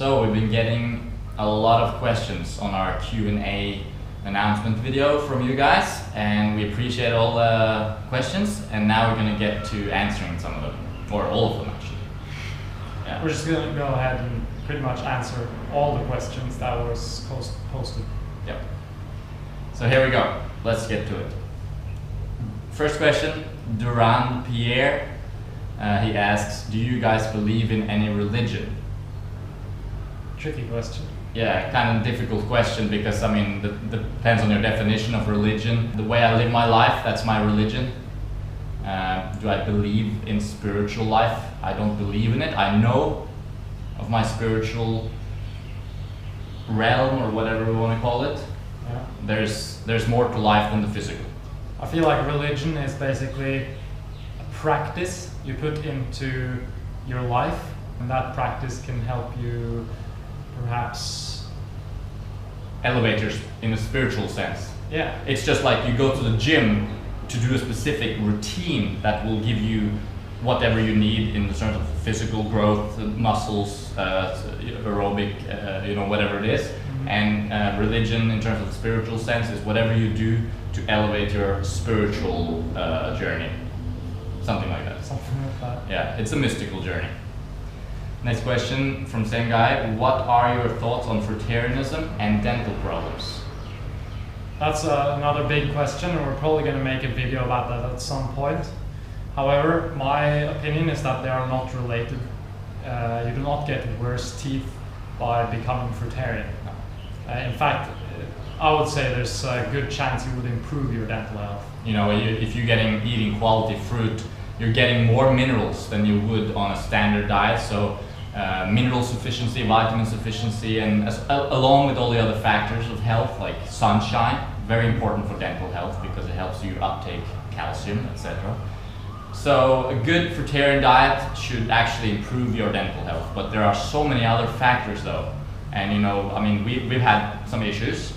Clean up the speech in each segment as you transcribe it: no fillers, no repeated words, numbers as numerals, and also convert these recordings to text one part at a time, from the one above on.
So we've been getting a lot of questions on our Q&A announcement video from you guys, and we appreciate all the questions, and now we're going to get to answering some of them, or all of them actually. Yeah. We're just going to go ahead and pretty much answer all the questions that was posted. Yep. So here we go. Let's get to it. First question, Durand Pierre. He asks, do you guys believe in any religion? Tricky question. Yeah, kind of difficult question because, I mean, depends on your definition of religion. The way I live my life, that's my religion. Do I believe in spiritual life? I don't believe in it. I know of my spiritual realm, or whatever we want to call it. Yeah. There's more to life than the physical. I feel like religion is basically a practice you put into your life, and that practice can help you perhaps elevate in a spiritual sense. Yeah. It's just like you go to the gym to do a specific routine that will give you whatever you need in terms of physical growth, muscles, aerobic, whatever it is. Mm-hmm. And religion, in terms of the spiritual sense, is whatever you do to elevate your spiritual journey. Something like that. Something like that. Yeah, it's a mystical journey. Next question from same guy. What are your thoughts on fruitarianism and dental problems? That's another big question, and we're probably going to make a video about that at some point. However, my opinion is that they are not related. You do not get worse teeth by becoming fruitarian. In fact, I would say there's a good chance you would improve your dental health. You know, if you're eating quality fruit, you're getting more minerals than you would on a standard diet. So mineral sufficiency, vitamin sufficiency, and along with all the other factors of health like sunshine, very important for dental health because it helps you uptake calcium, etc. So a good fruitarian diet should actually improve your dental health, but there are so many other factors though. And we've had some issues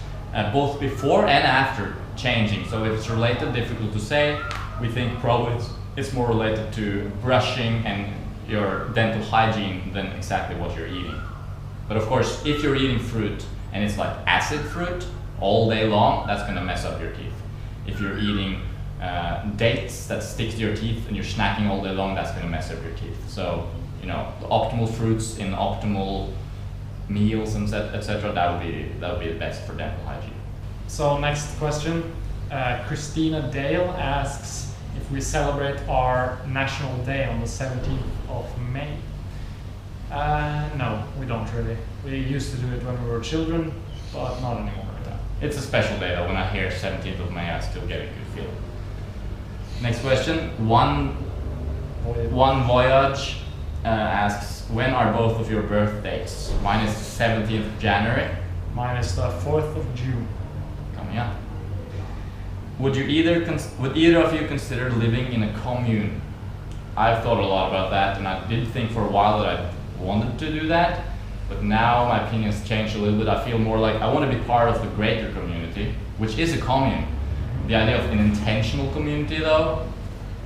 both before and after changing. So if it's related, difficult to say. We think probably it's more related to brushing and your dental hygiene than exactly what you're eating. But of course, if you're eating fruit and it's like acid fruit all day long, that's going to mess up your teeth. If you're eating dates that stick to your teeth and you're snacking all day long, that's going to mess up your teeth. So, the optimal fruits in optimal meals and etc. That would be the best for dental hygiene. So next question, Christina Dale asks if we celebrate our National Day on the 17th of May. No, we don't really. We used to do it when we were children, but not anymore. Yeah. It's a special day though. When I hear 17th of May, I still get a good feeling. Next question, One Voyage asks, when are both of your birthdays? Mine is the 17th of January. Mine is the 4th of June. Coming up. Would either of you consider living in a commune? I've thought a lot about that, and I did think for a while that I wanted to do that, but now my opinion's changed a little bit. I feel more like I want to be part of the greater community, which is a commune. The idea of an intentional community though,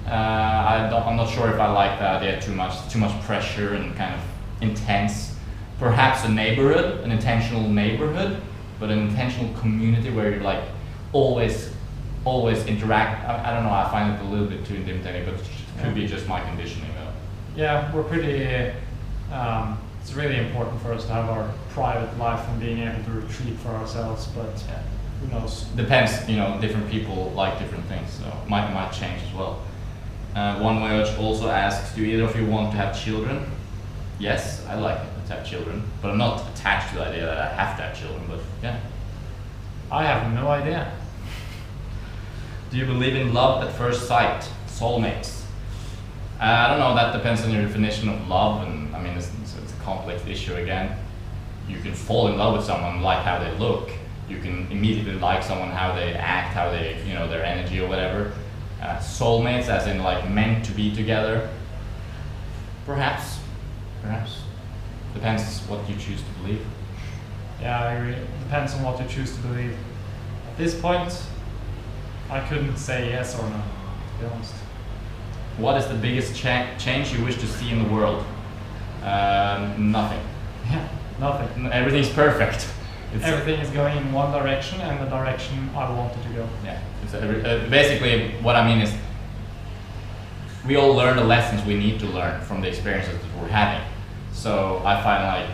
I'm not sure if I like the idea too much pressure and kind of intense. Perhaps a neighborhood, an intentional neighborhood, but an intentional community where you're like always interact. I don't know, I find it a little bit too intimidating, but it could be just my conditioning though. Yeah, we're pretty, it's really important for us to have our private life and being able to retreat for ourselves, but yeah. Who knows? Depends, different people like different things, so might change as well. One Voyage also asks, do either of you want to have children? Yes, I like to have children, but I'm not attached to the idea that I have to have children, but yeah. I have no idea. Do you believe in love at first sight, soulmates? I don't know, that depends on your definition of love, and it's a complex issue again. You can fall in love with someone, like how they look. You can immediately like someone, how they act, how they, their energy or whatever. Soulmates, as in like meant to be together. Perhaps. Depends what you choose to believe. Yeah, I agree. Depends on what you choose to believe. At this point, I couldn't say yes or no, to be honest. What is the biggest change you wish to see in the world? Nothing. Yeah. Nothing. Everything's perfect. Everything is going in one direction and the direction I want it to go. Yeah. Basically, what I mean is, we all learn the lessons we need to learn from the experiences that we're having. So I find like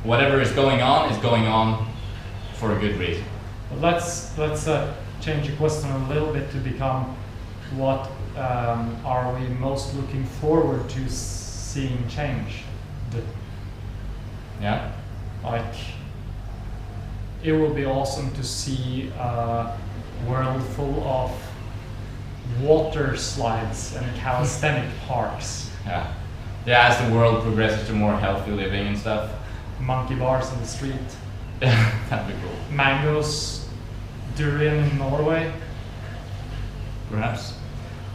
whatever is going on for a good reason. But let's change the question a little bit to become what are we most looking forward to seeing change? Yeah. Like, it will be awesome to see a world full of water slides and calisthenic parks. Yeah. Yeah, as the world progresses to more healthy living and stuff. Monkey bars in the street. That'd be cool. Mangoes, durian in Norway. Perhaps.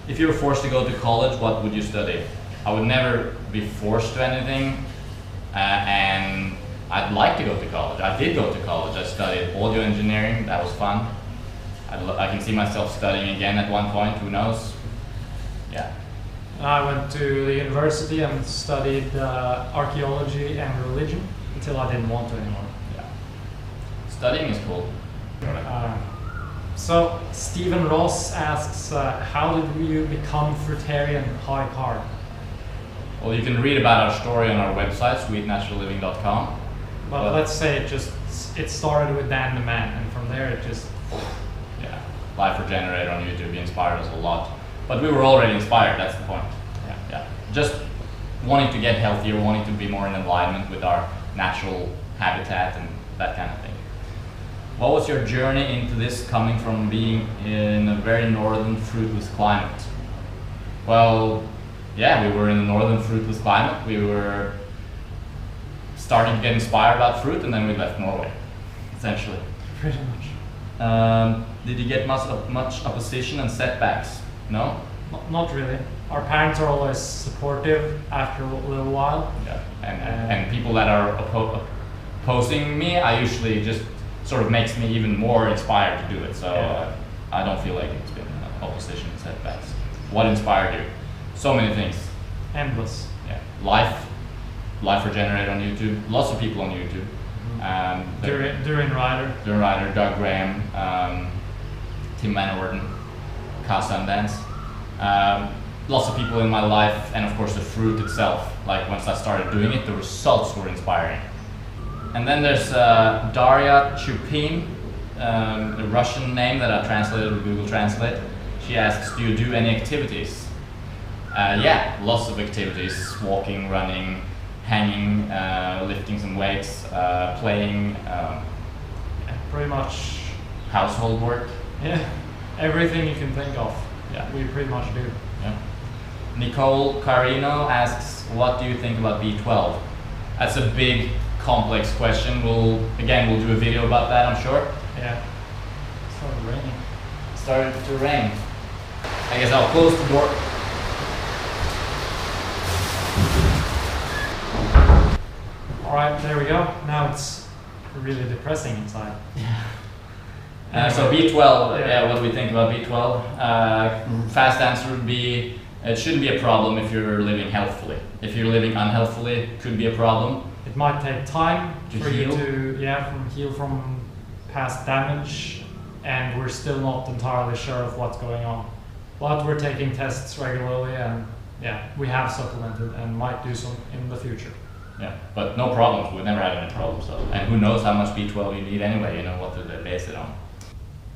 If you were forced to go to college, what would you study? I would never be forced to anything, and I'd like to go to college. I did go to college. I studied audio engineering. That was fun. I can see myself studying again at one point. Who knows? Yeah. I went to the university and studied archaeology and religion until I didn't want to anymore. Yeah. Studying is cool. So Stephen Ross asks, how did you become fruitarian high carb? Well, you can read about our story on our website, sweetnaturalliving.com. But let's say it started with Dan the Man, and from there it just... Yeah, Life Regenerator on YouTube inspired us a lot. But we were already inspired, that's the point. Yeah. Just wanting to get healthier, wanting to be more in alignment with our natural habitat and that kind of thing. What was your journey into this, coming from being in a very northern fruitless climate? Well, yeah, we were in a northern fruitless climate. We were starting to get inspired about fruit, and then we left Norway, essentially. Pretty much. Did you get much opposition and setbacks? No? Not really. Our parents are always supportive after a little while. Yeah, and people that are opposing me, I usually just sort of makes me even more inspired to do it. So yeah. I don't feel like it's been opposition and setbacks. What inspired you? So many things. Endless. Yeah. Life Regenerator on YouTube. Lots of people on YouTube. Durin Rider, Doug Graham, Tim Van Orden, Ka Sundance. Lots of people in my life, and of course the fruit itself. Like once I started doing it, the results were inspiring. And then there's Daria Chupin, a Russian name that I translated with Google Translate. She asks, do you do any activities? Yeah, lots of activities. Walking, running, hanging, lifting some weights, playing. Pretty much. Household work. Yeah, everything you can think of. Yeah. We pretty much do. Yeah. Nicole Carino asks, what do you think about B12? That's a big, complex question. We'll do a video about that, I'm sure. Yeah. It started raining. Started to rain. I guess I'll close the door. Alright, there we go. Now it's really depressing inside. Yeah. So B12, what do we think about B12? Fast answer would be, it shouldn't be a problem if you're living healthfully. If you're living unhealthfully, it could be a problem. It might take time for heal. you to heal from past damage, and we're still not entirely sure of what's going on. But we're taking tests regularly, and we have supplemented and might do some in the future. Yeah, but no problems. We've never had any problems though. And who knows how much B12 you need anyway, what to base it on.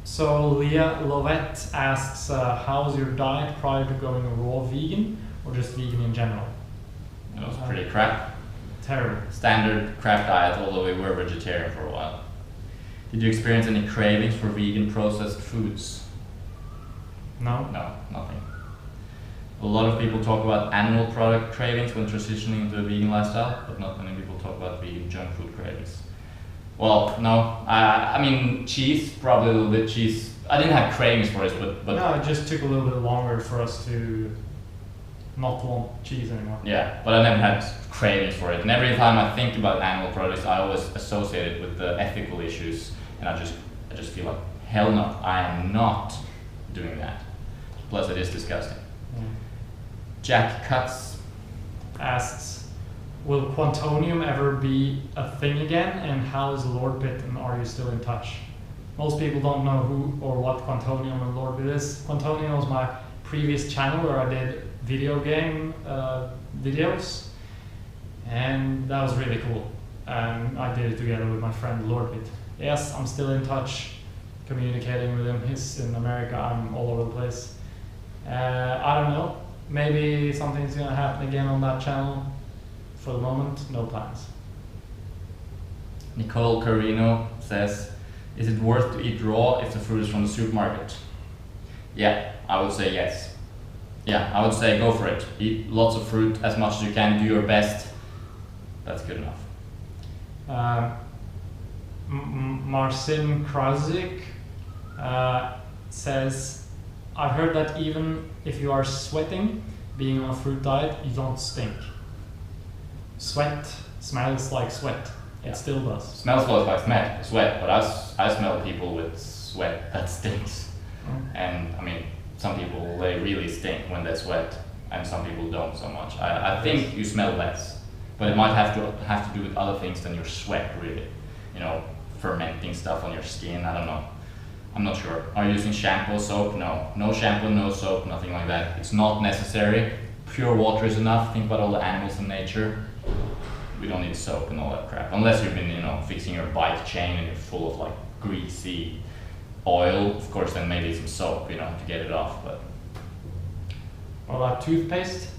So Leah Lovett asks, how was your diet prior to going raw vegan, or just vegan in general? It was pretty crap. Terrible. Standard crap diet, although we were vegetarian for a while. Did you experience any cravings for vegan processed foods? No. No, nothing. A lot of people talk about animal product cravings when transitioning into a vegan lifestyle, but not many people talk about vegan junk food cravings. Well, no. I mean, cheese, probably a little bit cheese. I didn't have cravings for it, but no, it just took a little bit longer for us to not want cheese anymore. Yeah, but I never had cravings for it. And every time I think about animal products, I always associate it with the ethical issues, and I just feel like, hell no, I am not doing that. Plus, it is disgusting. Yeah. Jack Cuts asks, will Quantonium ever be a thing again? And how is Lord Bit, and are you still in touch? Most people don't know who or what Quantonium and Lord Bit is. Quantonium was my previous channel where I did video game videos, and that was really cool. And I did it together with my friend Lord Bit. Yes, I'm still in touch, communicating with him. He's in America, I'm all over the place. I don't know, maybe something's gonna happen again on that channel. For the moment, no plans. Nicole Carino says, is it worth to eat raw if the fruit is from the supermarket? Yeah, I would say yes. Yeah, I would say go for it. Eat lots of fruit, as much as you can, do your best. That's good enough. Marcin Krazik says, I've heard that even if you are sweating, being on a fruit diet, you don't stink. Sweat smells like sweat. It still does. Smells like sweat, but I smell people with sweat that stinks. And I mean, some people, they really stink when they sweat, and some people don't so much. I think you smell less, but it might have to do with other things than your sweat, really. You know, fermenting stuff on your skin, I don't know. I'm not sure. Are you using shampoo or soap? No. No shampoo, no soap, nothing like that. It's not necessary. Pure water is enough. Think about all the animals in nature. We don't need soap and all that crap. Unless you've been, you know, fixing your bike chain and you're full of like greasy oil, of course then maybe some soap, you know, to get it off, but. What about toothpaste?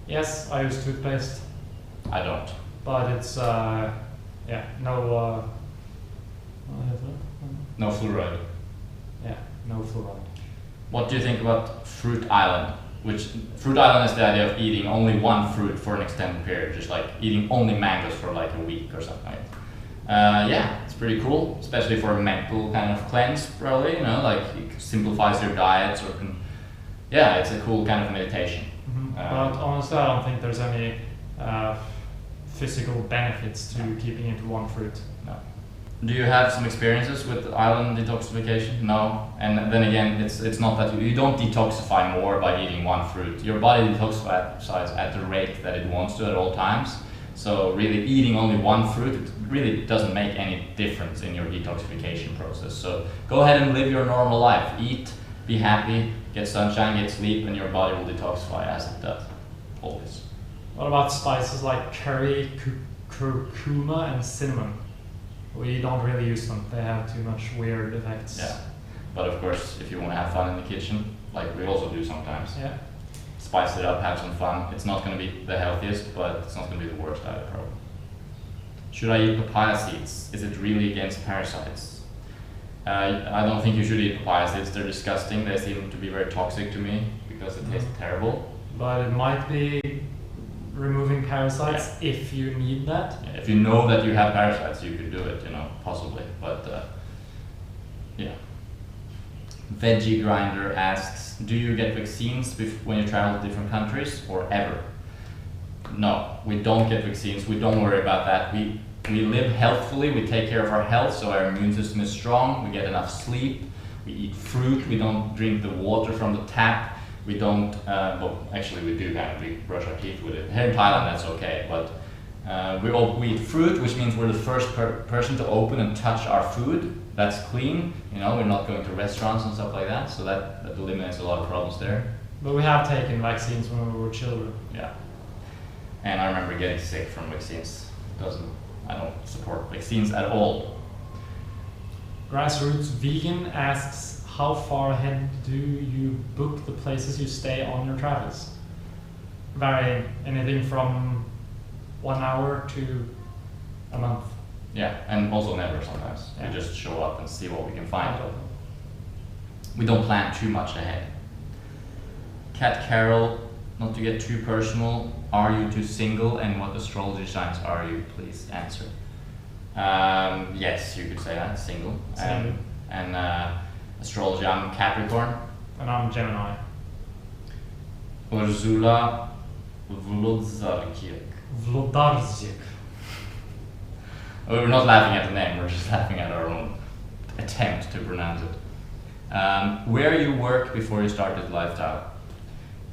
Yes, I use toothpaste. I don't. But it's, yeah, no, no fluoride. Yeah, no fluoride. What do you think about Fruit Island? Which, Fruit Island is the idea of eating only one fruit for an extended period, just like eating only mangoes for like a week or something like that. Yeah, it's pretty cool, especially for a mental kind of cleanse, probably, you know, like it simplifies your diets or can, yeah, it's a cool kind of meditation. But honestly, I don't think there's any physical benefits to keeping it to one fruit. No. Do you have some experiences with island detoxification? No. And then again, it's not that you don't detoxify more by eating one fruit. Your body detoxifies at the rate that it wants to at all times. So really eating only one fruit, it really doesn't make any difference in your detoxification process. So go ahead and live your normal life. Eat, be happy, get sunshine, get sleep, and your body will detoxify as it does, always. What about spices like curry, curcuma, and cinnamon? We don't really use them. They have too much weird effects. Yeah, but of course, if you want to have fun in the kitchen, like we also do sometimes, yeah, spice it up, have some fun. It's not going to be the healthiest, but it's not going to be the worst either, probably. Should I eat papaya seeds? Is it really against parasites? I don't think you should eat papaya seeds. They're disgusting. They seem to be very toxic to me because they taste terrible. But it might be removing parasites if you need that. Yeah, if you know that you have parasites, you could do it, you know, possibly. But yeah. Veggie Grinder asks, do you get vaccines when you travel to different countries or ever? No, we don't get vaccines. We don't worry about that. We live healthfully. We take care of our health, so our immune system is strong. We get enough sleep. We eat fruit. We don't drink the water from the tap. We don't, well, actually we do kind of, we brush our teeth with it. Here in Thailand that's okay, but we eat fruit, which means we're the first person to open and touch our food. That's clean, you know, we're not going to restaurants and stuff like that, so that eliminates a lot of problems there. But we have taken vaccines when we were children. Yeah. And I remember getting sick from vaccines. I don't support vaccines at all. Grassroots Vegan asks, how far ahead do you book the places you stay on your travels? Varying, anything from 1 hour to a month. Yeah, and also never sometimes. Yeah. We just show up and see what we can find. We don't plan too much ahead. Cat Carol, not to get too personal, are you too single and what astrology signs are you? Please answer. Yes, you could say that, single. And astrology, I'm Capricorn. And I'm Gemini. Ursula Vlodarczyk. We're not laughing at the name, we're just laughing at our own attempt to pronounce it. Where you work before you started Lifestyle?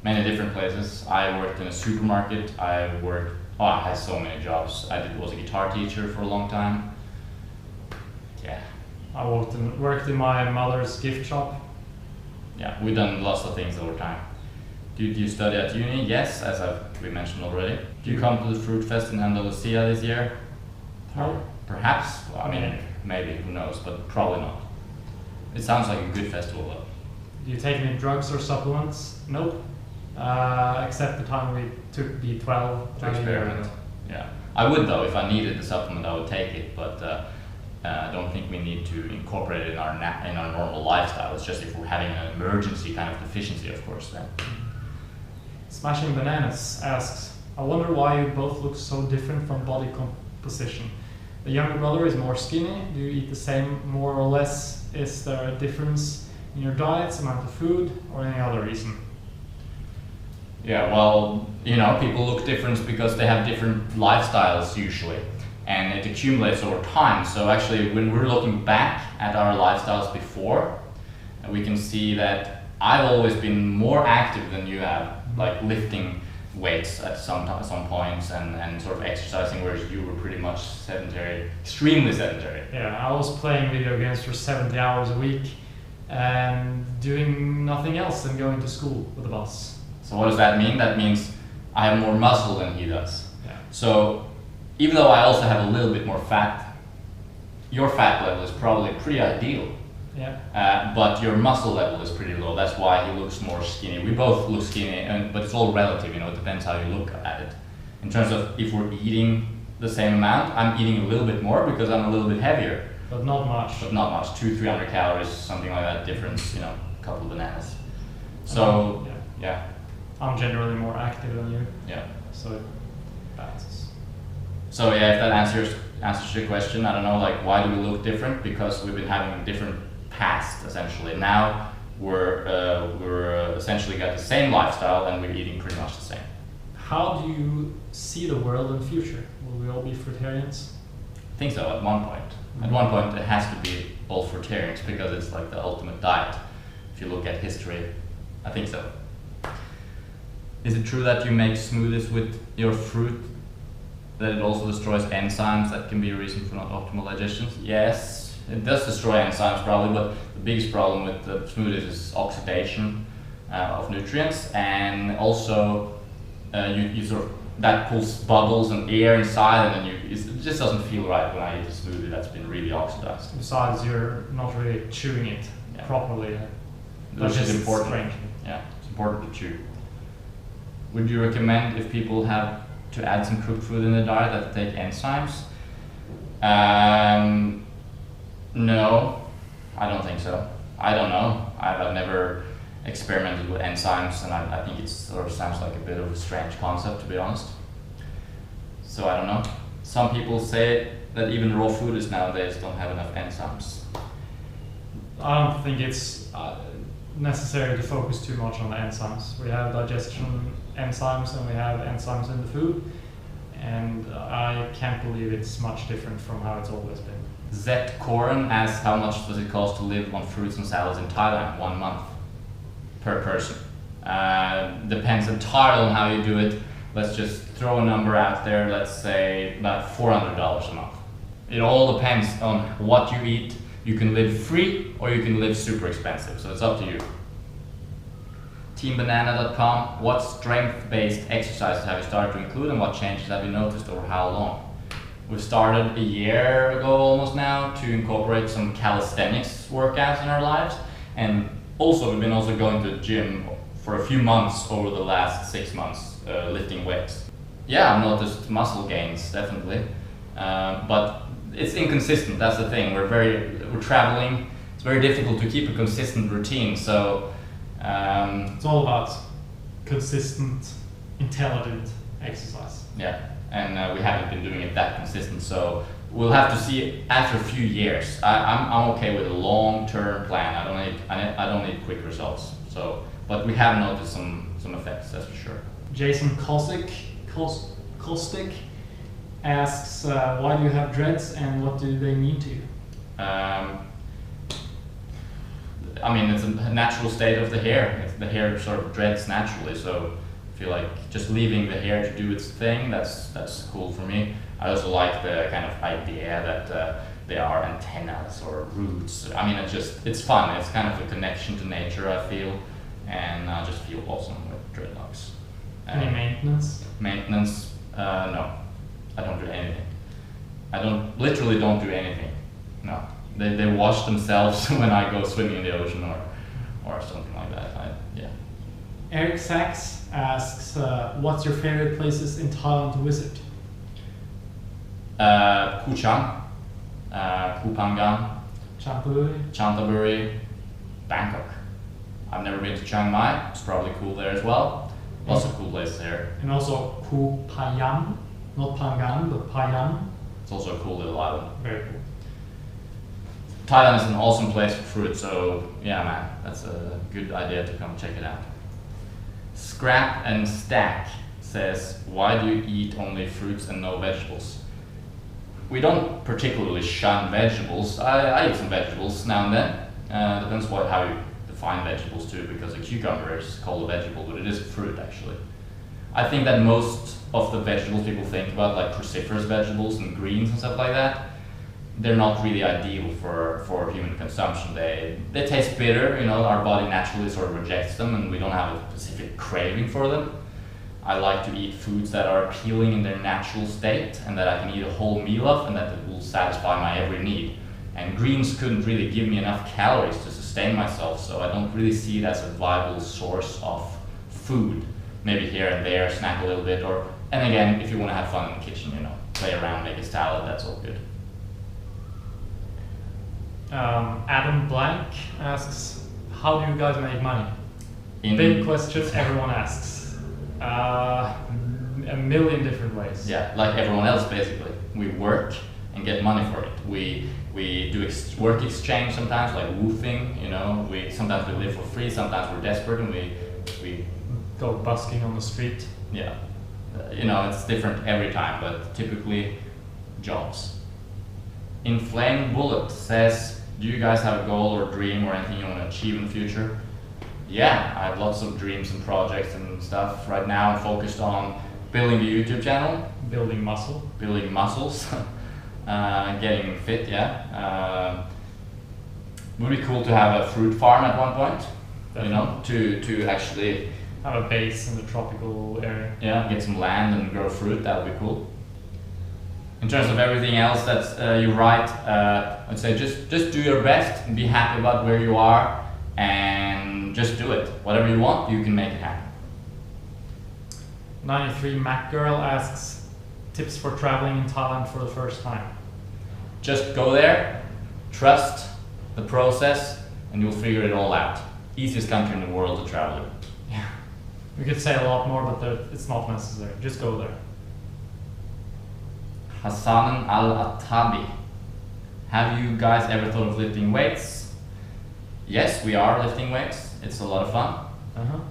Many different places. I worked in a supermarket, I worked Oh, I had so many jobs. Was a guitar teacher for a long time. Yeah. I worked in my mother's gift shop. Yeah, we've done lots of things over time. Do you study at uni? Yes, as we mentioned already. Do you come to the Fruit Fest in Andalusia this year? No. Perhaps. Well, I mean, maybe, who knows, but probably not. It sounds like a good festival though. Do you take any drugs or supplements? Nope. Except the time we took B12 To experiment. Yeah. I would though, if I needed the supplement I would take it, but I don't think we need to incorporate it in our normal lifestyle. It's just if we're having an emergency kind of deficiency, of course, then. Smashing Bananas asks, I wonder why you both look so different from body composition. The younger brother is more skinny. Do you eat the same more or less? Is there a difference in your diets, amount of food, or any other reason? Yeah, well, you know, people look different because they have different lifestyles usually, and it accumulates over time. So actually, when we're looking back at our lifestyles before, we can see that I've always been more active than you have, like lifting weights at some points and sort of exercising, whereas you were pretty much sedentary, extremely sedentary. Yeah, I was playing video games for 70 hours a week and doing nothing else than going to school with the bus. So what does that mean? That means I have more muscle than he does. Yeah. So even though I also have a little bit more fat, your fat level is probably pretty ideal. Yeah. But your muscle level is pretty low. That's why he looks more skinny. We both look skinny, but it's all relative, you know, it depends how you look at it. In terms of if we're eating the same amount, I'm eating a little bit more because I'm a little bit heavier. But not much. But not much, 200-300 calories, something like that difference, you know, a couple of bananas. So, yeah. I'm generally more active than you. Yeah. So it balances. So yeah, if that answers your question, I don't know, like why do we look different? Because we've been having a different past essentially. Now we're essentially got the same lifestyle and we're eating pretty much the same. How do you see the world in the future? Will we all be fruitarians? I think so, at one point. At one point it has to be all fruitarians because it's like the ultimate diet. If you look at history, I think so. Is it true that you make smoothies with your fruit, that it also destroys enzymes that can be a reason for not optimal digestion? Yes, it does destroy enzymes probably, but the biggest problem with the smoothies is oxidation of nutrients, and also you sort of, that pulls bubbles and air inside, and then it just doesn't feel right when I eat a smoothie that's been really oxidized. Besides, you're not really chewing it properly. Which is important. Strange. Yeah, it's important to chew. Would you recommend, if people have to add some cooked food in their diet, that they take enzymes? No, I don't think so. I don't know. I've never experimented with enzymes, and I think it sort of sounds like a bit of a strange concept, to be honest. So I don't know. Some people say that even raw food nowadays don't have enough enzymes. I don't think it's necessary to focus too much on the enzymes. We have digestion enzymes and we have enzymes in the food, and I can't believe it's much different from how it's always been. Zet Koren asks how much does it cost to live on fruits and salads in Thailand 1 month per person. Depends entirely on how you do it. Let's just throw a number out there, let's say about $400 a month. It all depends on what you eat. You can live free or you can live super expensive, so it's up to you. Teambanana.com, what strength-based exercises have you started to include and what changes have you noticed over how long? We've started a year ago almost now to incorporate some calisthenics workouts in our lives, and also we've been also going to the gym for a few months over the last 6 months, lifting weights. Yeah, I've noticed muscle gains, definitely, but it's inconsistent, that's the thing. We're traveling, it's very difficult to keep a consistent routine, so it's all about consistent, intelligent exercise. Yeah, and we haven't been doing it that consistent, so we'll have to see after a few years. I'm okay with a long-term plan. I don't need quick results. So, but we have noticed some effects, that's for sure. Jason Kostic asks, why do you have dreads and what do they mean to you? I mean, it's a natural state of the hair. The hair sort of dreads naturally, so I feel like just leaving the hair to do its thing, that's cool for me. I also like the kind of idea that there are antennas or roots. I mean, it's fun. It's kind of a connection to nature, I feel, and I just feel awesome with dreadlocks. Any maintenance? Maintenance? No, I don't do anything. Literally don't do anything. No, they wash themselves when I go swimming in the ocean or something like that. Yeah. Eric Sachs asks, what's your favorite places in Thailand to visit? Koh Chang, Koh Phangan, Chantaburi, Bangkok. I've never been to Chiang Mai. It's probably cool there as well. Lots of cool places there. And also Koh Phangan, not Phangan, but Phangan. It's also a cool little island. Very cool. Thailand is an awesome place for fruit, so yeah, man, that's a good idea to come check it out. Scrap and Stack says, why do you eat only fruits and no vegetables? We don't particularly shun vegetables. I eat some vegetables now and then. Depends how you define vegetables too, because a cucumber is called a vegetable, but it is a fruit actually. I think that most of the vegetables people think about, like cruciferous vegetables and greens and stuff like that, they're not really ideal for human consumption. They taste bitter, you know, our body naturally sort of rejects them and we don't have a specific craving for them. I like to eat foods that are appealing in their natural state and that I can eat a whole meal of and that it will satisfy my every need. And greens couldn't really give me enough calories to sustain myself, so I don't really see it as a viable source of food. Maybe here and there, snack a little bit, and again, if you want to have fun in the kitchen, you know, play around, make a salad, that's all good. Adam Blank asks, how do you guys make money? In Big question everyone asks. A million different ways. Yeah, like everyone else basically. We work and get money for it. We do work exchange sometimes, like woofing, you know. Sometimes we live for free, sometimes we're desperate and we go busking on the street. Yeah, you know, it's different every time, but typically jobs. Inflamed Bullet says, do you guys have a goal or dream or anything you want to achieve in the future? Yeah, I have lots of dreams and projects and stuff. Right now I'm focused on building the YouTube channel. Building muscle. Building muscles. Getting fit, yeah. Would be cool to have a fruit farm at one point. Definitely. You know, to actually have a base in the tropical area. Yeah, get some land and grow fruit, that would be cool. In terms of everything else that's you're right, I'd say just do your best and be happy about where you are and just do it. Whatever you want, you can make it happen. 93 Mac Girl asks, tips for traveling in Thailand for the first time. Just go there, trust the process, and you'll figure it all out. Easiest country in the world to travel in. Yeah. We could say a lot more, but it's not necessary. Just go there. Hassan Al-Attabi. Have you guys ever thought of lifting weights? Yes, we are lifting weights. It's a lot of fun.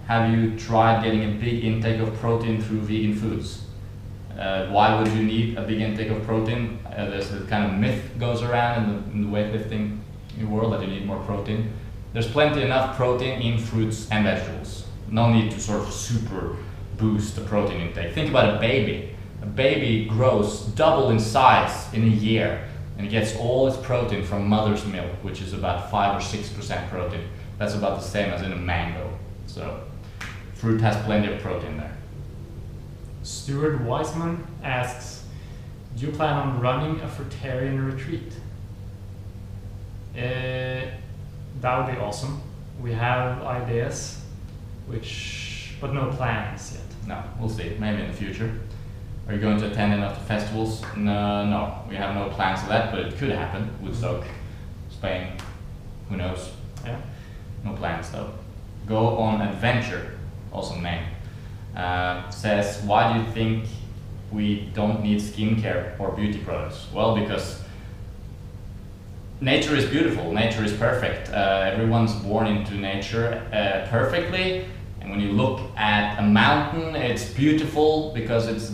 Have you tried getting a big intake of protein through vegan foods? Why would you need a big intake of protein? There's a kind of myth goes around in the weightlifting world that you need more protein. There's plenty enough protein in fruits and vegetables. No need to sort of super boost the protein intake. Think about a baby. A baby grows double in size in a year and gets all its protein from mother's milk, which is about 5 or 6% protein. That's about the same as in a mango. So fruit has plenty of protein there. Stuart Wiseman asks, do you plan on running a fruitarian retreat? That would be awesome. We have ideas, but no plans yet. No, we'll see. Maybe in the future. Are you going to attend any of the festivals? No, we have no plans for that, but it could happen. Woodstock, Spain, who knows? Yeah. No plans though. Go on Adventure, awesome name. Says, why do you think we don't need skincare or beauty products? Well, because nature is beautiful, nature is perfect. Everyone's born into nature perfectly, and when you look at a mountain, it's beautiful because it's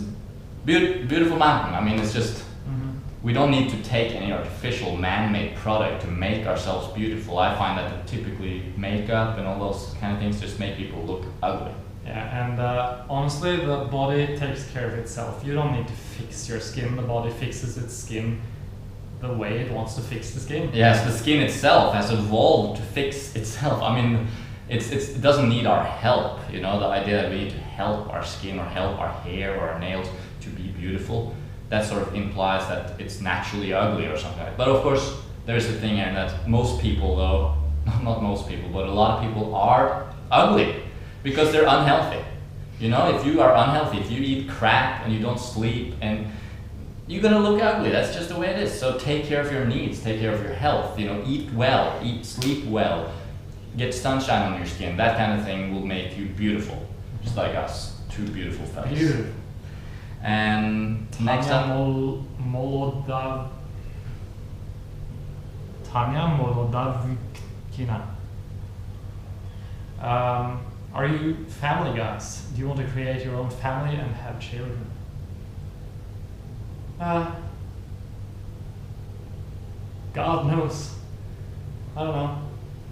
beautiful mountain. I mean, it's just, we don't need to take any artificial man-made product to make ourselves beautiful. I find that typically makeup and all those kind of things just make people look ugly. Yeah, And honestly, the body takes care of itself. You don't need to fix your skin. The body fixes its skin the way it wants to fix the skin. Yes, the skin itself has evolved to fix itself. I mean, it doesn't need our help. You know, the idea that we need to help our skin or help our hair or our nails to be beautiful, that sort of implies that it's naturally ugly or something like that. But of course, there's the thing here that most people, though, not most people, but a lot of people are ugly because they're unhealthy. You know, if you are unhealthy, if you eat crap and you don't sleep, and you're gonna look ugly. That's just the way it is. So take care of your needs, take care of your health. You know, eat well, sleep well, get sunshine on your skin. That kind of thing will make you beautiful, just like us, two beautiful fellas. Beautiful. And next up, Tanya Molodavkina. Are you family guys? Do you want to create your own family and have children? God knows. I don't know.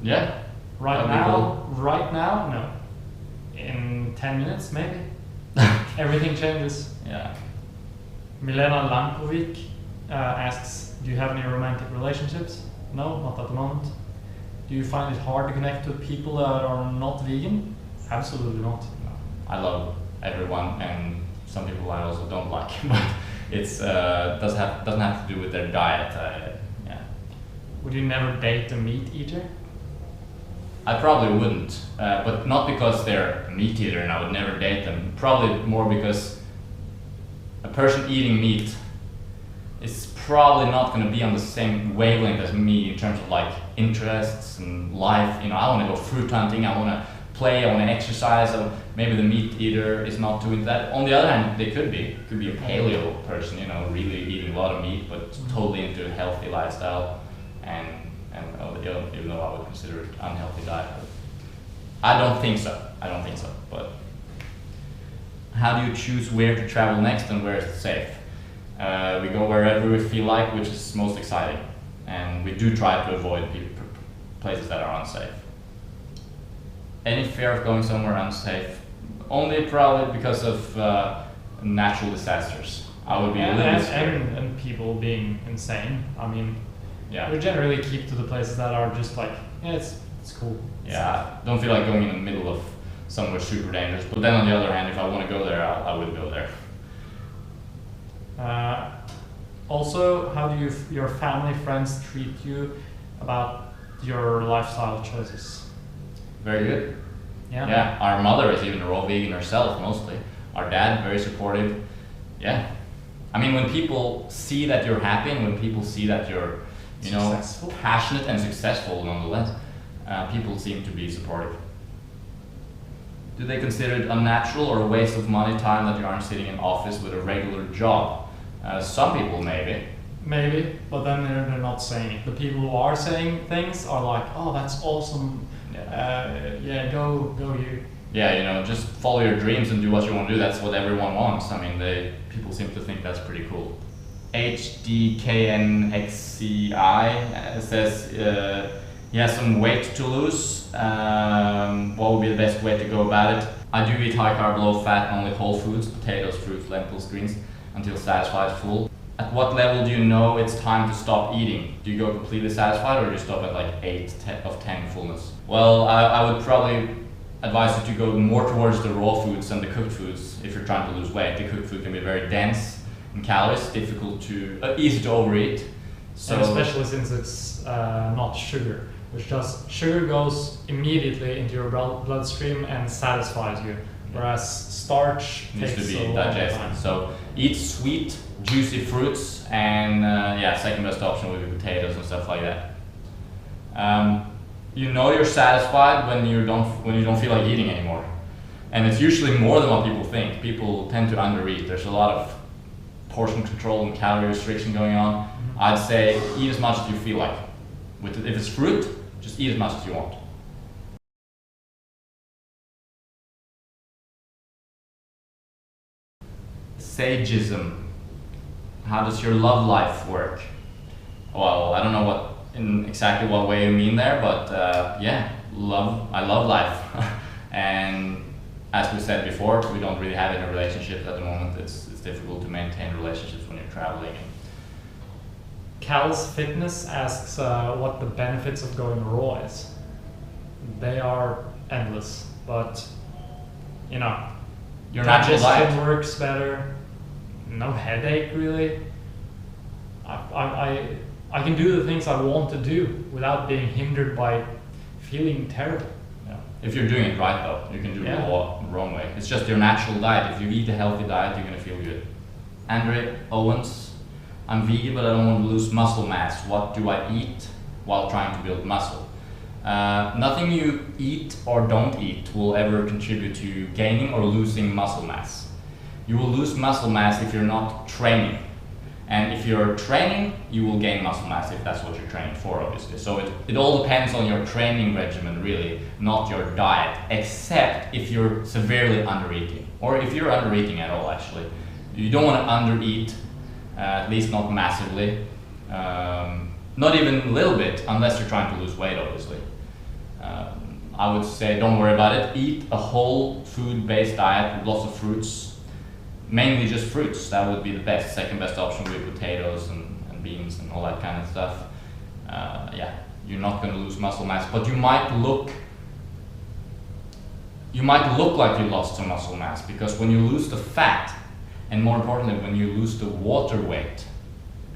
yeah. Right That'd be now, no. In 10 minutes, maybe. Everything changes. Yeah. Milena Lankovic asks, do you have any romantic relationships? No, not at the moment. Do you find it hard to connect with people that are not vegan? Absolutely not. I love everyone, and some people I also don't like, but it's doesn't have to do with their diet. Yeah. Would you never date a meat eater? I probably wouldn't, but not because they're a meat eater and I would never date them. Probably more because a person eating meat is probably not going to be on the same wavelength as me in terms of like interests and life. You know, I want to go fruit hunting, I want to play, I want to exercise. So maybe the meat eater is not too into that. On the other hand, they could be a paleo person, you know, really eating a lot of meat, but totally into a healthy lifestyle, and even though I would consider it unhealthy diet. But I don't think so. But how do you choose where to travel next and where is it safe? We go wherever we feel like, which is most exciting, and we do try to avoid places that are unsafe. Any fear of going somewhere unsafe? Only probably because of natural disasters. I would be a little bit scared. And people being insane. I mean, Yeah. we generally keep to the places that are just like, yeah, it's cool. Yeah, don't feel like going in the middle of somewhere super dangerous. But then on the other hand, if I want to go there, I would go there. Also, how do your family, friends treat you about your lifestyle choices? Very good. Yeah. Yeah, our mother is even a raw vegan herself, mostly. Our dad, very supportive. Yeah. I mean, when people see that you're happy and when people see that you're, you know, Successful. passionate and successful nonetheless, people seem to be supportive. Do they consider it unnatural or a waste of money time that you aren't sitting in office with a regular job? Some people maybe. Maybe, but then they're not saying it. The people who are saying things are like, oh, that's awesome. Yeah, go you. Yeah, you know, just follow your dreams and do what you want to do. That's what everyone wants. I mean, people seem to think that's pretty cool. HDKNXCI says he has some weight to lose. What would be the best way to go about it? I do eat high carb, low fat, only whole foods, potatoes, fruits, lentils, greens, until satisfied, full. At what level do you know it's time to stop eating? Do you go completely satisfied or do you stop at like 8 of 10 fullness? Well, I would probably advise you to go more towards the raw foods than the cooked foods if you're trying to lose weight. The cooked food can be very dense in calories, difficult to, easy to overeat. So, and especially since it's not sugar, which just sugar goes immediately into your bloodstream and satisfies you, whereas starch needs takes to be a long digested. time. So eat sweet, juicy fruits, and second best option would be potatoes and stuff like that. You know you're satisfied when you don't feel like eating anymore, and it's usually more than what people think. People tend to undereat. There's a lot of portion control and calorie restriction going on. Mm-hmm. I'd say eat as much as you feel like. If it's fruit, just eat as much as you want. Sageism. How does your love life work? Well, I don't know exactly what way you mean there, but I love life. And as we said before, we don't really have any relationships at the moment. It's difficult to maintain relationships when you're traveling. Cal's Fitness asks what the benefits of going raw is. They are endless, but you know, Your natural diet. digestion works better. No headache really. I can do the things I want to do without being hindered by feeling terrible. Yeah. If you're doing it right though, you can do it the wrong way. It's just your natural diet. If you eat a healthy diet, you're gonna feel good. Andre Owens, I'm vegan but I don't want to lose muscle mass. What do I eat while trying to build muscle? Nothing you eat or don't eat will ever contribute to you gaining or losing muscle mass. You will lose muscle mass if you're not training. And if you're training, you will gain muscle mass if that's what you're training for, obviously. So it all depends on your training regimen, really, not your diet, except if you're severely undereating, or if you're undereating at all, actually. You don't want to undereat, at least not massively, not even a little bit, unless you're trying to lose weight, obviously. I would say don't worry about it. Eat a whole food-based diet with lots of fruits. Mainly just fruits, that would be the best. Second best option would be potatoes and beans and all that kind of stuff. Yeah, you're not going to lose muscle mass, but you might look like you lost some muscle mass, because when you lose the fat, and more importantly, when you lose the water weight,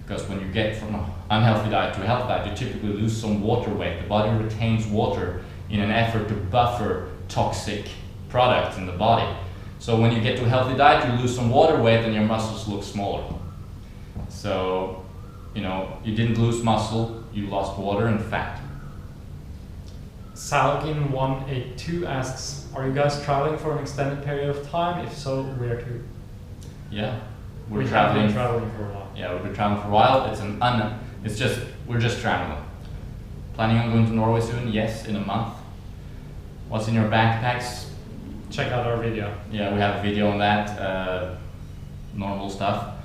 because when you get from an unhealthy diet to a healthy diet, you typically lose some water weight. The body retains water in an effort to buffer toxic products in the body. So when you get to a healthy diet, you lose some water weight and your muscles look smaller. So, you know, you didn't lose muscle, you lost water and fat. Salgin182 asks, are you guys traveling for an extended period of time? If so, where to? Yeah, We have been traveling for a while. Yeah, we've been traveling for a while. We're just traveling. Planning on going to Norway soon? Yes, in a month. What's in your backpacks? Check out our video. Yeah, we have a video on that, normal stuff.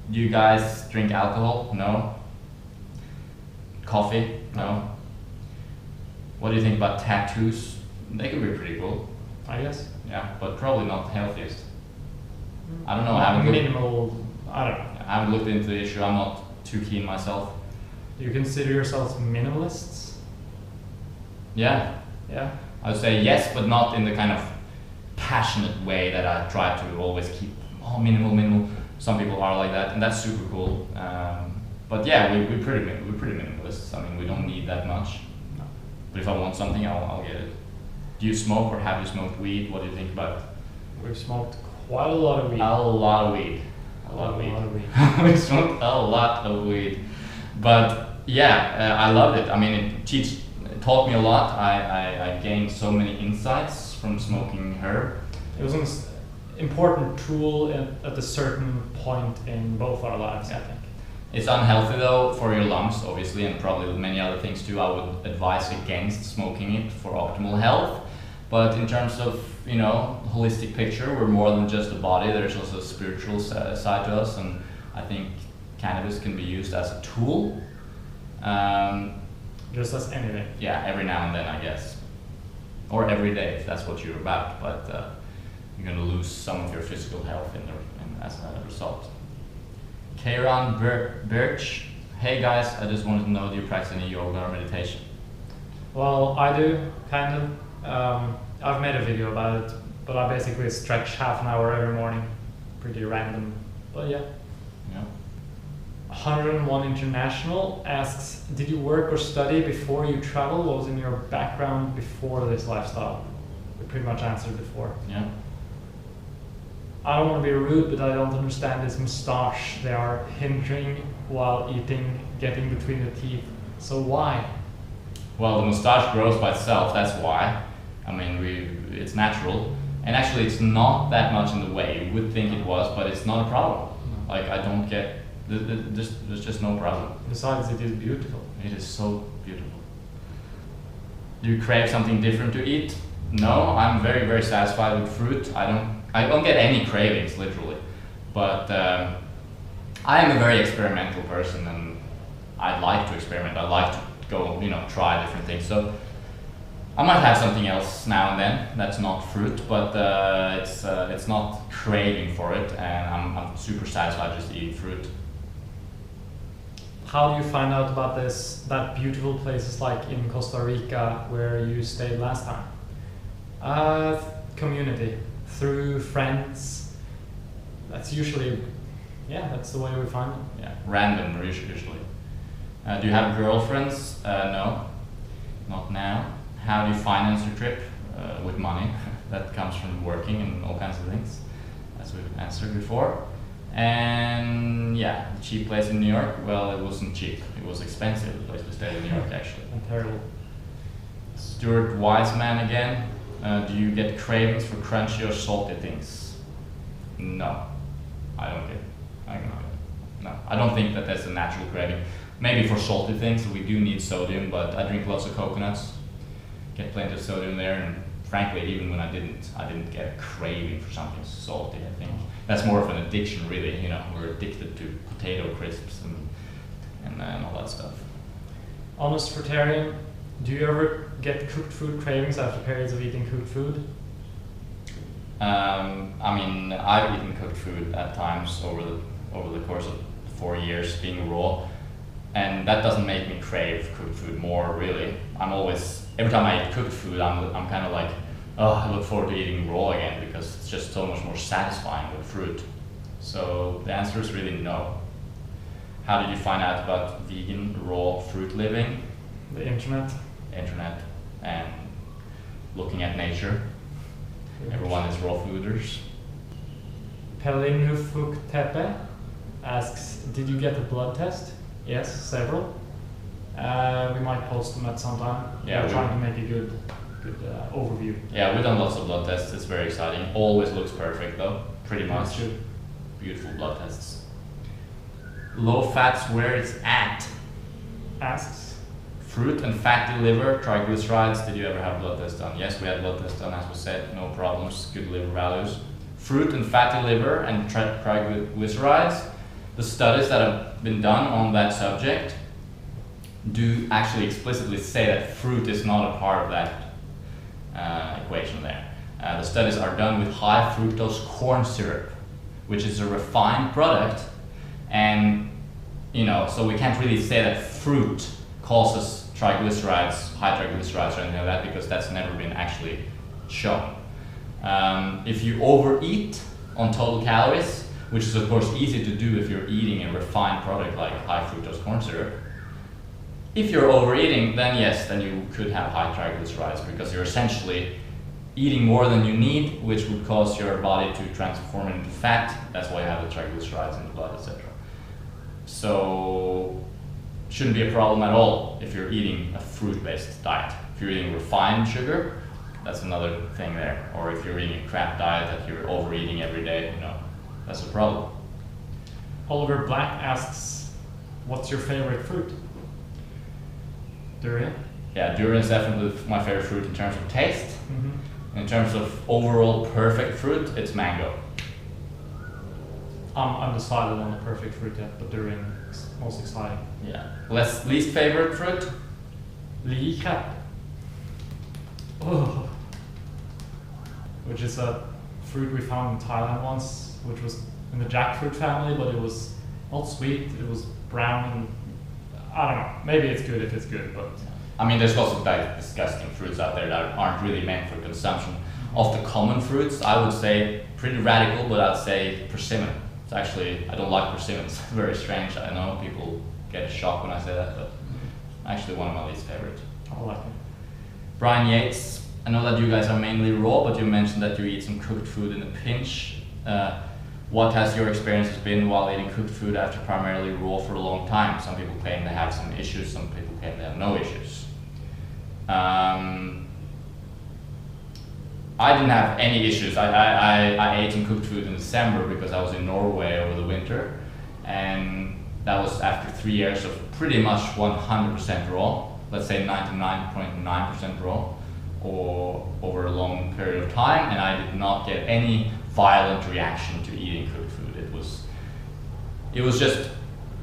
Do you guys drink alcohol? No. Coffee? No. What do you think about tattoos? They can be pretty cool. I guess. Yeah, but probably not the healthiest. I don't know, I haven't I don't know. I haven't looked into the issue, I'm not too keen myself. Do you consider yourselves minimalists? Yeah. Yeah. I would say yes, but not in the kind of passionate way that I try to always keep, minimal. Some people are like that, and that's super cool. But yeah, we're pretty minimalists. I mean, we don't need that much. No. But if I want something, I'll get it. Do you smoke, or have you smoked weed? What do you think about it? We've smoked quite a lot of weed. A lot of weed. We smoked a lot of weed. But yeah, I loved it. I mean, it taught me a lot. I gained so many insights from smoking herb. It was an important tool at a certain point in both our lives, I think. It's unhealthy though for your lungs, obviously, and probably many other things too. I would advise against smoking it for optimal health. But in terms of, you know, holistic picture, we're more than just a body. There's also a spiritual side to us, and I think cannabis can be used as a tool. Just as anything. Yeah, every now and then, I guess. Or every day, if that's what you're about. But you're going to lose some of your physical health as a result. Kieran Birch, hey guys, I just wanted to know, do you practice any yoga or meditation? Well, I do, kind of. I've made a video about it, but I basically stretch half an hour every morning. Pretty random, but yeah. Yeah. 101 International asks, did you work or study before you travel? What was in your background before this lifestyle? We pretty much answered before. Yeah. I don't want to be rude, but I don't understand this moustache they are hindering while eating, getting between the teeth. So why? Well, the moustache grows by itself, that's why. I mean, it's natural. And actually, it's not that much in the way. You would think it was, but it's not a problem. No. Like, I don't get, there's just no problem. Besides, it is beautiful. It is so beautiful. Do you crave something different to eat? No, I'm very, very satisfied with fruit. I don't get any cravings, literally. But I am a very experimental person, and I like to experiment. I like to go, you know, try different things. So I might have something else now and then that's not fruit, but it's not craving for it, and I'm super satisfied just eating fruit. How do you find out about that beautiful places like in Costa Rica where you stayed last time? Community, through friends. That's usually, that's the way we find them. Yeah, random usually. Do you have girlfriends? No, not now. How do you finance your trip? With money. That comes from working and all kinds of things, as we've answered before. And the cheap place in New York, well, it wasn't cheap. It was expensive, the place we stayed in New York, actually. And terrible. Stuart Wiseman again. Do you get cravings for crunchy or salty things? No, I don't get it. No, I don't think that that's a natural craving. Maybe for salty things, we do need sodium, but I drink lots of coconuts. Get plenty of sodium there, and frankly, even when I didn't get a craving for something salty. I think that's more of an addiction, really. We're addicted to potato crisps and all that stuff. Honest fruitarian, do you ever get cooked food cravings after periods of eating cooked food? I've eaten cooked food at times over the course of 4 years being raw, and that doesn't make me crave cooked food more, really. Every time I eat cooked food, I'm kind of like, oh, I look forward to eating raw again, because it's just so much more satisfying with fruit. So the answer is really no. How did you find out about vegan raw fruit living? The internet. Internet and looking at nature. Everyone is raw fooders. Pelinufuk Tepe asks, did you get a blood test? Yes, several. We might post them at some time. Yeah, we're trying to make a good overview. Yeah, we've done lots of blood tests. It's very exciting. Always looks perfect though, pretty much. Beautiful blood tests. Low fats, where it's at? Asks. Fruit and fatty liver, triglycerides. Did you ever have blood test done? Yes, we had blood test done, as we said. No problems, good liver values. Fruit and fatty liver and triglycerides. The studies that have been done on that subject do actually explicitly say that fruit is not a part of that equation there. The studies are done with high fructose corn syrup, which is a refined product, and so we can't really say that fruit causes triglycerides, high triglycerides or anything like that, because that's never been actually shown. If you overeat on total calories, which is of course easy to do if you're eating a refined product like high fructose corn syrup, if you're overeating, then yes, then you could have high triglycerides, because you're essentially eating more than you need, which would cause your body to transform it into fat. That's why you have the triglycerides in the blood, etc. So shouldn't be a problem at all if you're eating a fruit-based diet. If you're eating refined sugar, that's another thing there. Or if you're eating a crap diet that you're overeating every day, that's a problem. Oliver Black asks, what's your favorite fruit? Durian? Yeah, durian is definitely my favorite fruit in terms of taste. Mm-hmm. In terms of overall perfect fruit, it's mango. I'm undecided on the perfect fruit yet, but durian is most exciting. Yeah. Least favorite fruit? Lika. Oh. Which is a fruit we found in Thailand once, which was in the jackfruit family, but it was not sweet, it was brown, and I don't know, maybe it's good if it's good, but... There's lots of disgusting fruits out there that aren't really meant for consumption. Of the common fruits, I would say pretty radical, but I'd say persimmon. It's actually, I don't like persimmon, it's very strange. I know people get a shock when I say that, but actually one of my least favorites. I like it. Brian Yates, I know that you guys are mainly raw, but you mentioned that you eat some cooked food in a pinch. What has your experiences been while eating cooked food after primarily raw for a long time? Some people claim they have some issues, some people claim they have no issues. I didn't have any issues. I ate some cooked food in December because I was in Norway over the winter, and that was after 3 years of pretty much 100% raw, let's say 99.9% raw, or over a long period of time, and I did not get any violent reaction to eating cooked food. It was just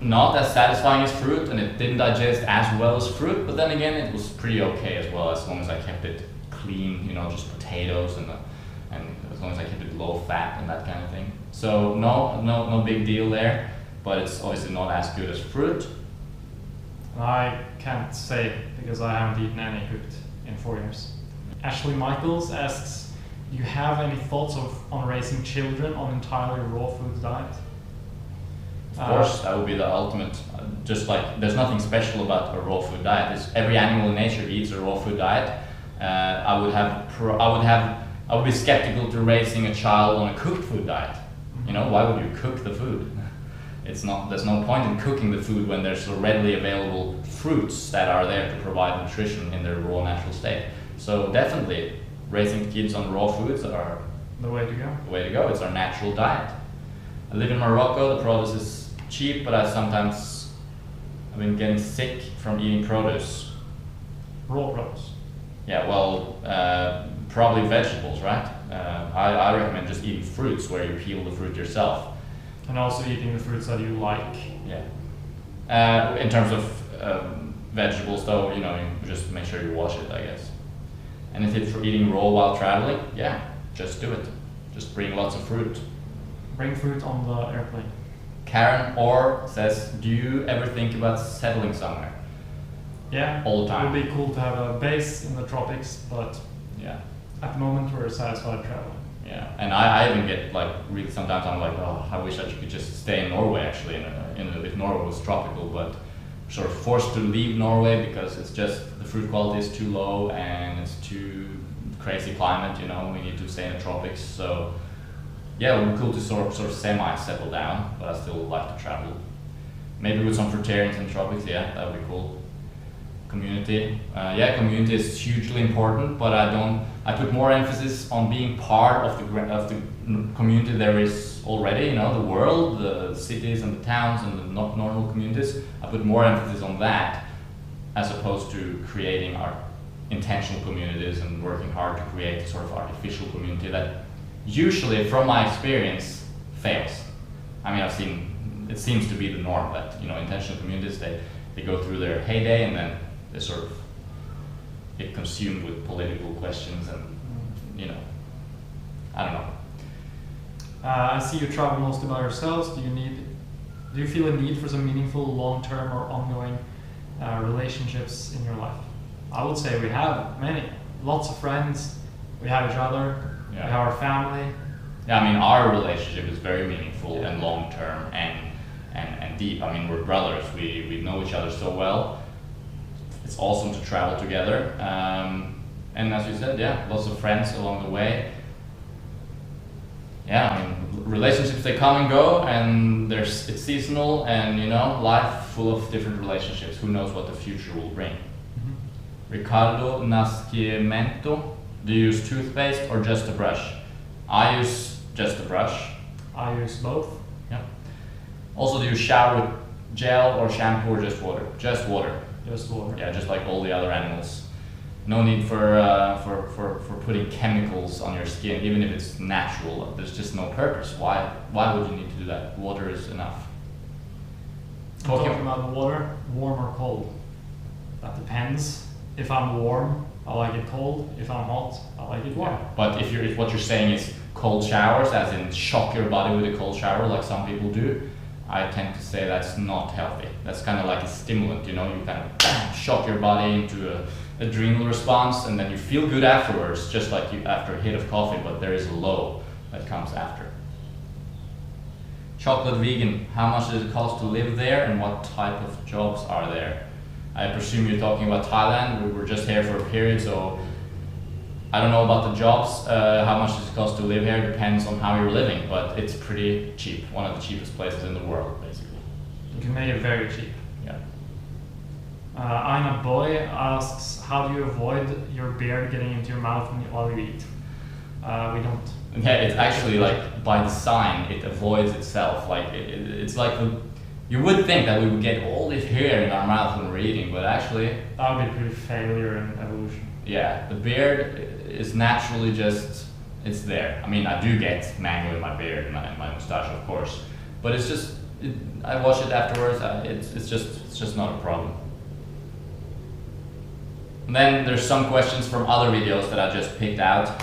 not as satisfying as fruit, and it didn't digest as well as fruit, but then again it was pretty okay as well, as long as I kept it clean, you know, just potatoes and as long as I kept it low fat and that kind of thing. So no big deal there, but it's obviously not as good as fruit. I can't say because I haven't eaten any cooked in 4 years. Ashley Michaels asks, do you have any thoughts on raising children on entirely raw food diet? Of course, that would be the ultimate. Just like there's nothing special about a raw food diet. Every animal in nature eats a raw food diet. I would be skeptical to raising a child on a cooked food diet. You know, why would you cook the food? There's no point in cooking the food when there's readily available fruits that are there to provide nutrition in their raw natural state. So definitely raising kids on raw foods are the way to go. The way to go. It's our natural diet. I live in Morocco. The produce is cheap, but I've been getting sick from eating produce. Raw produce? Yeah, well, probably vegetables, right? I recommend just eating fruits where you peel the fruit yourself. And also eating the fruits that you like. Yeah. In terms of vegetables, though, you know, you just make sure you wash it, I guess. And if it's for eating raw while traveling, yeah, just do it. Just bring lots of fruit. Bring fruit on the airplane. Karen Orr says, do you ever think about settling somewhere? Yeah, all the time. It would be cool to have a base in the tropics, but yeah, at the moment we're satisfied traveling. Yeah, and I even get like really sometimes I'm like, oh, I wish I could just stay in Norway actually, if Norway was tropical, but sort of forced to leave Norway because it's just the fruit quality is too low and it's too crazy climate. You know, we need to stay in the tropics. So yeah, it would be cool to sort of semi-settle down, but I still like to travel. Maybe with some fruitarians in the tropics, yeah, that would be cool. Community, community is hugely important, but I put more emphasis on being part of the community there is already, you know, the world, the cities and the towns and the not normal communities. I put more emphasis on that as opposed to creating our intentional communities and working hard to create a sort of artificial community that usually, from my experience, fails. I mean, it seems to be the norm that, you know, intentional communities, they go through their heyday and then they sort of get consumed with political questions and, you know, I don't know. I see you travel mostly by yourselves. Do you feel a need for some meaningful long-term or ongoing relationships in your life? I would say we have many, lots of friends. We have each other. Yeah. We have our family. Yeah, I mean, our relationship is very meaningful and long-term and deep. I mean, we're brothers. We know each other so well. It's awesome to travel together. And as you said, yeah, lots of friends along the way. Yeah, I mean, relationships, they come and go, and it's seasonal, and, you know, life full of different relationships. Who knows what the future will bring? Mm-hmm. Ricardo Nascimento, do you use toothpaste or just a brush? I use just a brush. I use both. Yeah. Also, do you shower with gel or shampoo or just water? Just water. Just water. Yeah, just like all the other animals. No need for putting chemicals on your skin, even if it's natural. There's just no purpose. Why would you need to do that? Water is enough. Talking about the water, warm or cold? That depends. If I'm warm, I like it cold. If I'm hot, I like it warm. Yeah. But if what you're saying is cold showers, as in shock your body with a cold shower like some people do, I tend to say that's not healthy. That's kind of like a stimulant, you know, you kind of shock your body into a adrenal response, and then you feel good afterwards, just like after a hit of coffee, but there is a low that comes after. Chocolate vegan, how much does it cost to live there, and what type of jobs are there? I presume you're talking about Thailand. We were just here for a period, so I don't know about the jobs. How much does it cost to live here depends on how you're living, but it's pretty cheap. One of the cheapest places in the world, basically. You can make it very cheap. Yeah. Aina Boy asks, how do you avoid your beard getting into your mouth while you eat? We don't. Yeah, it's actually like by design, it avoids itself. Like it's like you would think that we would get all this hair in our mouth when we're eating, but actually that would be a pretty failure in evolution. Yeah, the beard is naturally just, it's there. I mean, I do get mango in my beard and my mustache, of course, but it's just I watch it afterwards. It's just not a problem. And then there's some questions from other videos that I just picked out.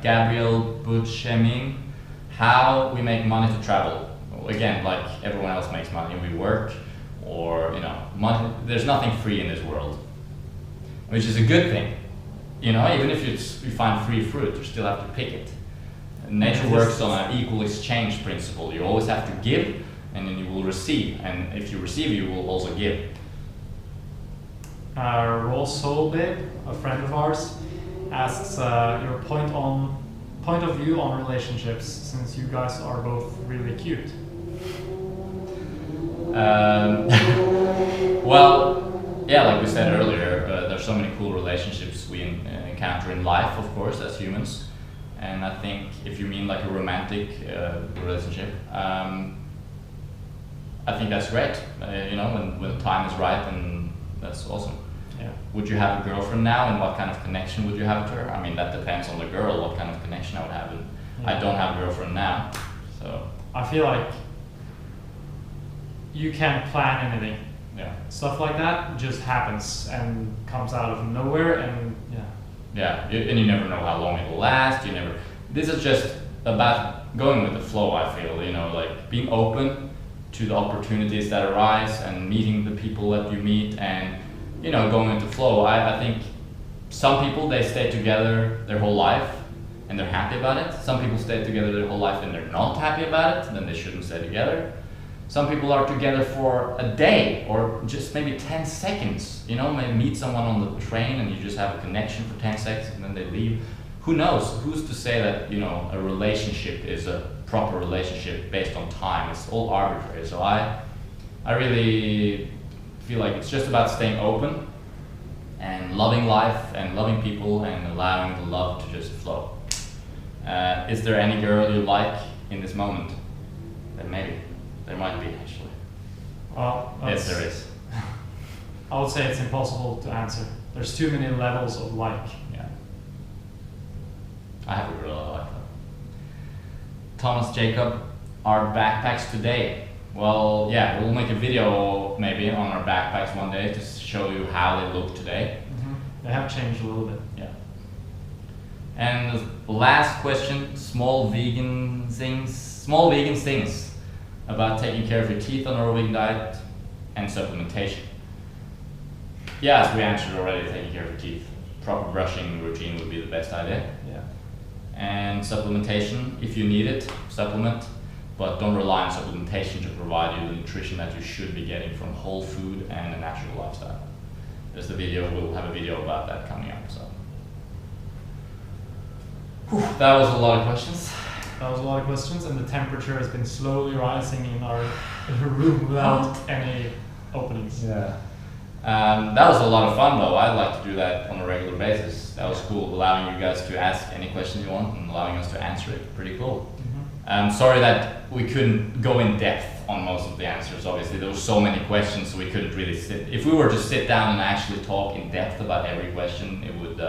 Gabriel Butcheming, how we make money to travel. Again, like everyone else makes money, we work, or money. There's nothing free in this world, which is a good thing. Even if you find free fruit, you still have to pick it. Nature works on an equal exchange principle. You always have to give, and then you will receive. And if you receive, you will also give. Raw Soul Babe, a friend of ours, asks your point of view on relationships, since you guys are both really cute. Well, yeah, like we said earlier, there's so many cool relationships we encounter in life, of course, as humans. And I think if you mean like a romantic relationship, I think that's great. When the time is right, and that's awesome. Yeah. Would you have a girlfriend now, and what kind of connection would you have to her? I mean, that depends on the girl, what kind of connection I would have. I don't have a girlfriend now, so. I feel like you can't plan anything. Yeah. Stuff like that just happens and comes out of nowhere, and Yeah, and you never know how long it will last. This is just about going with the flow, I feel, like being open to the opportunities that arise and meeting the people that you meet, and, going with the flow. I think some people, they stay together their whole life and they're happy about it. Some people stay together their whole life and they're not happy about it, then they shouldn't stay together. Some people are together for a day or just maybe 10 seconds, maybe meet someone on the train and you just have a connection for 10 seconds and then they leave. Who knows? Who's to say that, a relationship is a proper relationship based on time? It's all arbitrary. So I really feel like it's just about staying open and loving life and loving people and allowing the love to just flow. Is there any girl you like in this moment? Then maybe. There might be, actually. Well, yes, there is. I would say it's impossible to answer. There's too many levels of like. Yeah. I have a girl I like that. Thomas Jacob, our backpacks today. Well, yeah, we'll make a video maybe on our backpacks one day to show you how they look today. Mm-hmm. They have changed a little bit. Yeah. And the last question, small vegan things about taking care of your teeth on a vegan diet and supplementation. Yeah, as we answered already, taking care of your teeth. Proper brushing routine would be the best idea. Yeah. And supplementation, if you need it, supplement, but don't rely on supplementation to provide you the nutrition that you should be getting from whole food and a natural lifestyle. There's the video, we'll have a video about that coming up. So, that was a lot of questions. That was a lot of questions, and the temperature has been slowly rising in our room without any openings. Yeah. That was a lot of fun though. I'd like to do that on a regular basis. That was cool, allowing you guys to ask any question you want and allowing us to answer it. Pretty cool. Mm-hmm. Sorry that we couldn't go in depth on most of the answers. Obviously, there were so many questions, so we couldn't really sit. If we were to sit down and actually talk in depth about every question, it would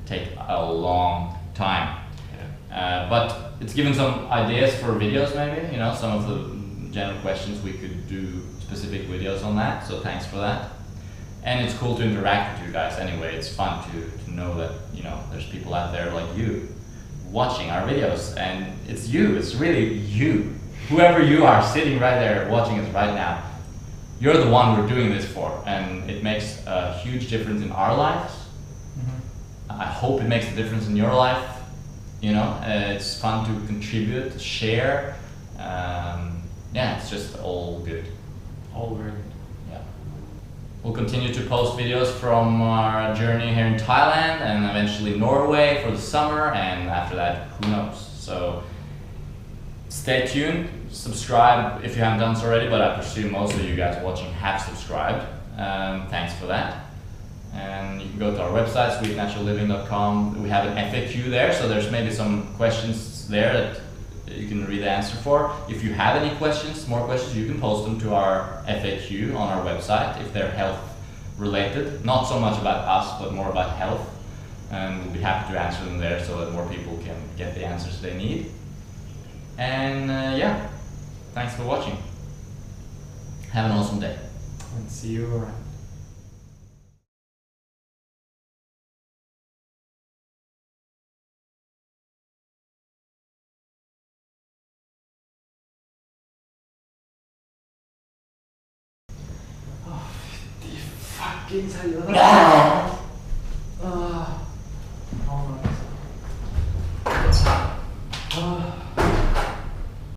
take a long time. But it's given some ideas for videos maybe, some of the general questions we could do specific videos on that, so thanks for that. And it's cool to interact with you guys anyway. It's fun to know that, there's people out there like you watching our videos, and it's really you. Whoever you are sitting right there watching us right now, you're the one we're doing this for, and it makes a huge difference in our lives. Mm-hmm. I hope it makes a difference in your life. It's fun to contribute, to share. It's just all good. All very good. Yeah. We'll continue to post videos from our journey here in Thailand and eventually Norway for the summer, and after that, who knows. So stay tuned, subscribe if you haven't done so already, but I presume most of you guys watching have subscribed. Thanks for that. And you can go to our website, sweetnaturalliving.com. We have an FAQ there, so there's maybe some questions there that you can read the answer for. If you have any questions, more questions, you can post them to our FAQ on our website if they're health related. Not so much about us, but more about health. And we'll be happy to answer them there so that more people can get the answers they need. And thanks for watching. Have an awesome day. And see you around. Fucking seriøst.